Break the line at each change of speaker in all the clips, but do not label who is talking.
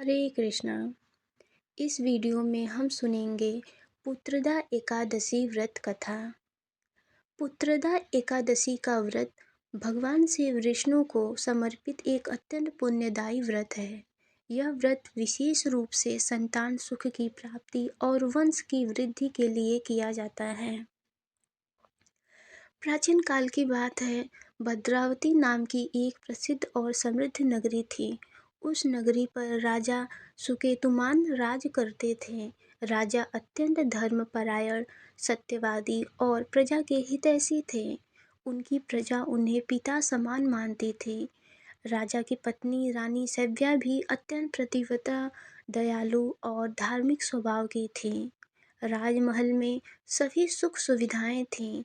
हरे कृष्णा। इस वीडियो में हम सुनेंगे पुत्रदा एकादशी व्रत कथा। पुत्रदा एकादशी का व्रत भगवान श्री विष्णु को समर्पित एक अत्यंत पुण्यदायी व्रत है। यह व्रत विशेष रूप से संतान सुख की प्राप्ति और वंश की वृद्धि के लिए किया जाता है। प्राचीन काल की बात है, भद्रावती नाम की एक प्रसिद्ध और समृद्ध नगरी थी। उस नगरी पर राजा सुकेतुमान राज करते थे। राजा अत्यंत धर्मपरायण, सत्यवादी और प्रजा के हितैषी थे। उनकी प्रजा उन्हें पिता समान मानती थी। राजा की पत्नी रानी सैव्या भी अत्यंत पतिव्रता, दयालु और धार्मिक स्वभाव की थी। राजमहल में सभी सुख सुविधाएं थीं,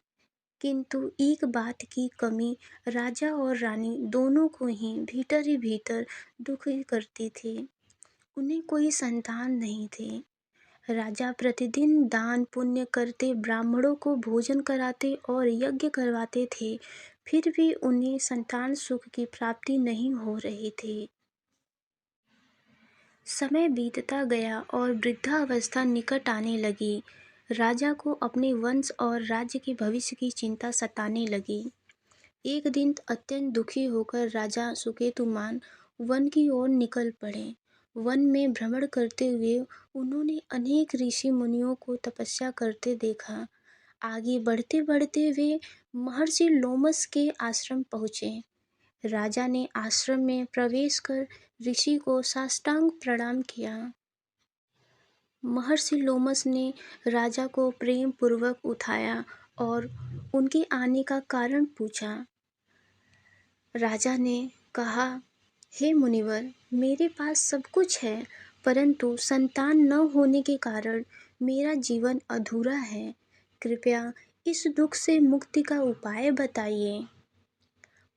किंतु एक बात की कमी राजा और रानी दोनों को ही भीतर दुखी करती थी। उन्हें कोई संतान नहीं थी। राजा प्रतिदिन दान पुण्य करते, ब्राह्मणों को भोजन कराते और यज्ञ करवाते थे, फिर भी उन्हें संतान सुख की प्राप्ति नहीं हो रही थी। समय बीतता गया और वृद्धावस्था निकट आने लगी। राजा को अपने वंश और राज्य के भविष्य की चिंता सताने लगी। एक दिन अत्यंत दुखी होकर राजा सुकेतुमान वन की ओर निकल पड़े। वन में भ्रमण करते हुए उन्होंने अनेक ऋषि मुनियों को तपस्या करते देखा। आगे बढ़ते बढ़ते वे महर्षि लोमस के आश्रम पहुँचे। राजा ने आश्रम में प्रवेश कर ऋषि को साष्टांग प्रणाम किया। महर्षि लोमस ने राजा को प्रेम पूर्वक उठाया और उनके आने का कारण पूछा। राजा ने कहा, हे मुनिवर, मेरे पास सब कुछ है, परंतु संतान न होने के कारण मेरा जीवन अधूरा है। कृपया इस दुख से मुक्ति का उपाय बताइए।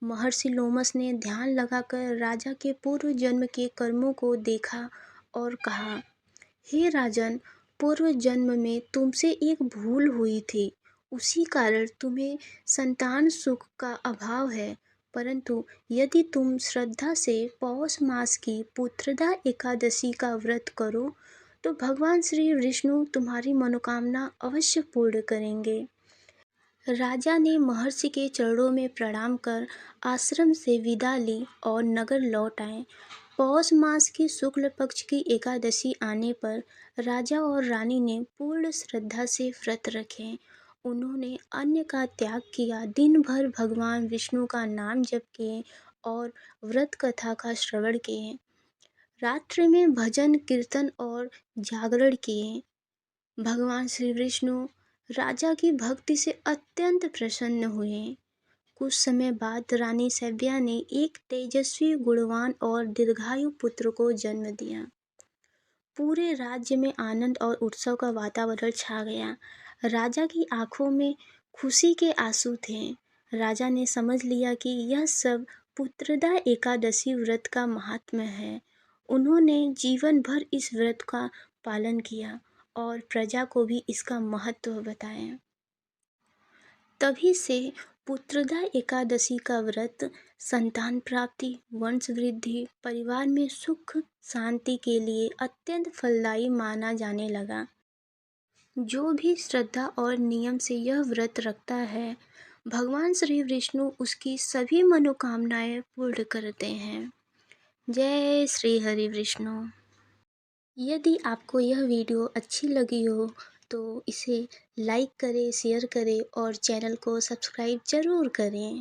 महर्षि लोमस ने ध्यान लगाकर राजा के पूर्व जन्म के कर्मों को देखा और कहा, हे राजन, पूर्व जन्म में तुमसे एक भूल हुई थी, उसी कारण तुम्हें संतान सुख का अभाव है। परंतु यदि तुम श्रद्धा से पौष मास की पुत्रदा एकादशी का व्रत करो तो भगवान श्री विष्णु तुम्हारी मनोकामना अवश्य पूर्ण करेंगे। राजा ने महर्षि के चरणों में प्रणाम कर आश्रम से विदा ली और नगर लौट आए। पौष मास की शुक्ल पक्ष की एकादशी आने पर राजा और रानी ने पूर्ण श्रद्धा से व्रत रखे। उन्होंने अन्न का त्याग किया, दिन भर भगवान विष्णु का नाम जप किए और व्रत कथा का श्रवण किए। रात्रि में भजन कीर्तन और जागरण किए। भगवान श्री विष्णु राजा की भक्ति से अत्यंत प्रसन्न हुए। कुछ समय बाद रानी सैव्या ने एक तेजस्वी, गुणवान और दीर्घायु पुत्र को जन्म दिया। पूरे राज्य में आनंद और उत्सव का वातावरण छा गया। राजा की आंखों में खुशी के आंसू थे। राजा ने समझ लिया कि यह सब पुत्रदा एकादशी व्रत का महात्म्य है। उन्होंने जीवन भर इस व्रत का पालन किया और प्रजा को भी इसका महत्व बताया। तभी से पुत्रदा एकादशी का व्रत संतान प्राप्ति, वंश वृद्धि, परिवार में सुख शांति के लिए अत्यंत फलदायी माना जाने लगा। जो भी श्रद्धा और नियम से यह व्रत रखता है, भगवान श्री विष्णु उसकी सभी मनोकामनाएं पूर्ण करते हैं। जय श्री हरि विष्णु। यदि आपको यह वीडियो अच्छी लगी हो तो इसे लाइक करें, शेयर करें और चैनल को सब्सक्राइब जरूर करें।